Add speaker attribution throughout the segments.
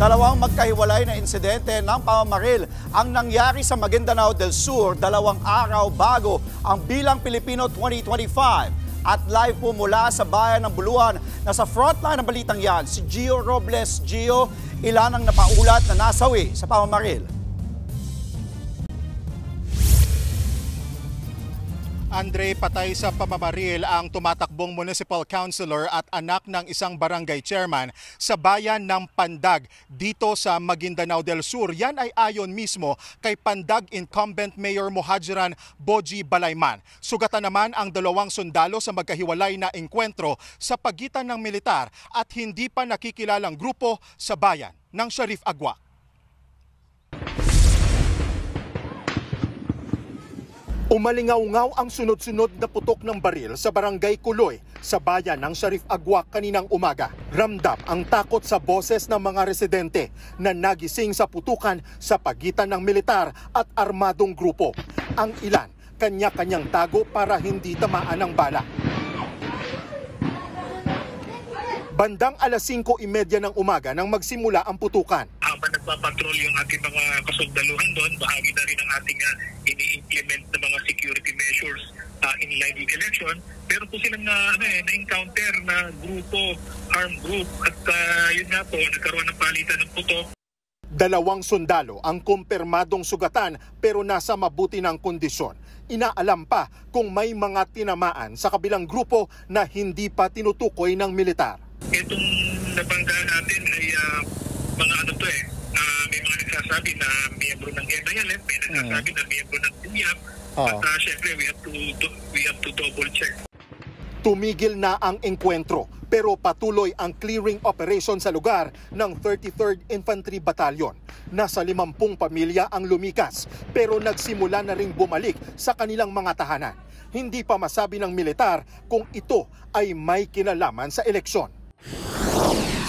Speaker 1: Dalawang magkahiwalay na insidente ng pamamaril ang nangyari sa Maguindanao del Sur 2 araw bago ang Bilang Pilipino 2025. At live po mula sa bayan ng Buluan, nasa frontline ng balitang yan, si Gio Robles. Gio, ilan ang napaulat na nasawi sa pamamaril?
Speaker 2: Andre, patay sa pamamaril ang tumatakbong municipal councilor at anak ng isang barangay chairman sa bayan ng Pandag dito sa Maguindanao del Sur. Yan ay ayon mismo kay Pandag incumbent Mayor Mohajiran Boji Balayman. Sugatan naman ang dalawang sundalo sa magkahiwalay na engkwentro sa pagitan ng militar at hindi pa nakikilalang grupo sa bayan ng Sharif Agua. Umalingaw-ngaw ang sunod-sunod na putok ng baril sa barangay Kuloy sa bayan ng Sharif Agua kaninang umaga. Ramdam ang takot sa boses ng mga residente na nagising sa putukan sa pagitan ng militar at armadong grupo. Ang ilan, kanya-kanyang tago para hindi tamaan ng bala. Bandang alas 5:30 ng umaga nang magsimula ang putukan.
Speaker 3: Habang nagpapatrol yung ating mga kasundaluhan doon, bahagi na rin ang ating ini-implement na mga security measures in line with election. Pero po silang na-encounter na grupo, armed group, at yun nga po, nagkaroon ng palitan ng putok.
Speaker 2: Dalawang sundalo ang kumpirmadong sugatan pero nasa mabuti ng kondisyon. Inaalam pa kung may mga tinamaan sa kabilang grupo na hindi pa tinutukoy ng militar.
Speaker 3: Itong nabangga natin ay mga may mga nagsasabi na miyembro ng MILF, may nagsasabi na miyembro ng DIAP, at syempre we have to double check.
Speaker 2: Tumigil na ang engkwentro pero patuloy ang clearing operation sa lugar ng 33rd Infantry Battalion. Nasa 50 pamilya ang lumikas pero nagsimula na ring bumalik sa kanilang mga tahanan. Hindi pa masabi ng militar kung ito ay may kinalaman sa eleksyon.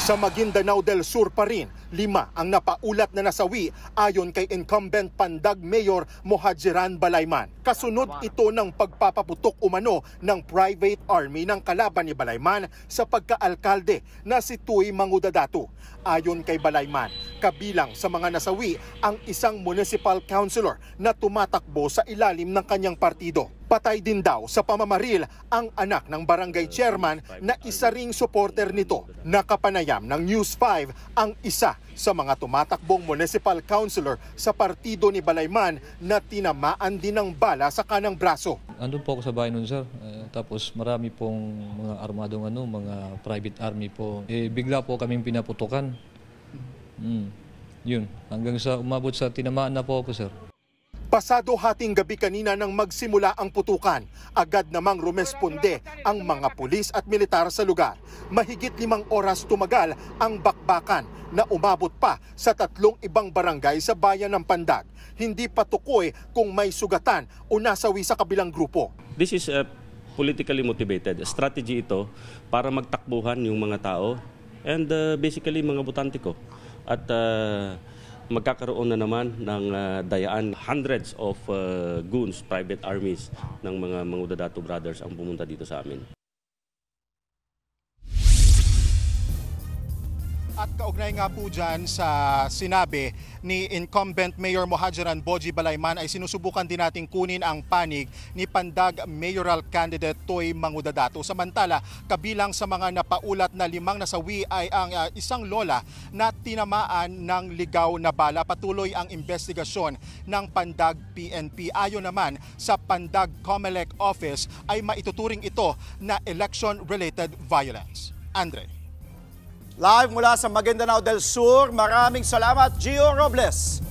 Speaker 2: Sa Maguindanao del Sur pa rin, 5 ang napaulat na nasawi ayon kay incumbent Pandag Mayor Mohajiran Balayman. Kasunod ito ng pagpapaputok umano ng private army ng kalaban ni Balayman sa pagkaalkalde na si Tuy Mangudadato. Ayon kay Balayman, kabilang sa mga nasawi ang isang municipal councilor na tumatakbo sa ilalim ng kanyang partido. Patay din daw sa pamamaril ang anak ng barangay chairman na isa ring supporter nito. Nakapanayam ng News 5 ang isa sa mga tumatakbong municipal councilor sa partido ni Balayman na tinamaan din ng bala sa kanang braso.
Speaker 4: Andun po ako sa bahay nun, sir. Tapos marami pong mga armadong mga private army po. Bigla po kaming pinaputukan. Yun, hanggang sa umabot sa tinamaan na po ako, sir.
Speaker 2: Pasado hating gabi kanina nang magsimula ang putukan, agad namang rumesponde ang mga pulis at militar sa lugar. Mahigit 5 oras tumagal ang bakbakan na umabot pa sa 3 ibang barangay sa bayan ng Pandag. Hindi pa tukoy kung may sugatan o nasawi sa kabilang grupo.
Speaker 5: This is politically motivated. Strategy ito para magtakbuhan yung mga tao and basically mga botante ko. At magkakaroon na naman ng dayaan. Hundreds of goons, private armies ng mga Mangudadato brothers ang pumunta dito sa amin.
Speaker 2: At kaugnay nga po dyan sa sinabi ni incumbent Mayor Mohajiran Boji Balayman ay sinusubukan din nating kunin ang panig ni Pandag mayoral candidate Tuy Mangudadato. Samantala, kabilang sa mga napaulat na 5 nasawi ay ang isang lola na tinamaan ng ligaw na bala. Patuloy ang investigasyon ng Pandag PNP. Ayon naman sa Pandag COMELEC office ay maituturing ito na election-related violence. Andre.
Speaker 1: Live mula sa Maguindanao del Sur, maraming salamat, Gio Robles.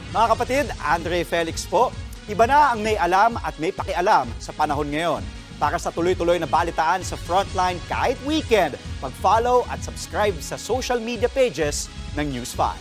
Speaker 1: Mga kapatid, Andre Felix po. Iba na ang may alam at may pakialam sa panahon ngayon. Para sa tuloy-tuloy na balitaan sa Frontline kahit weekend, mag-follow at subscribe sa social media pages ng News 5.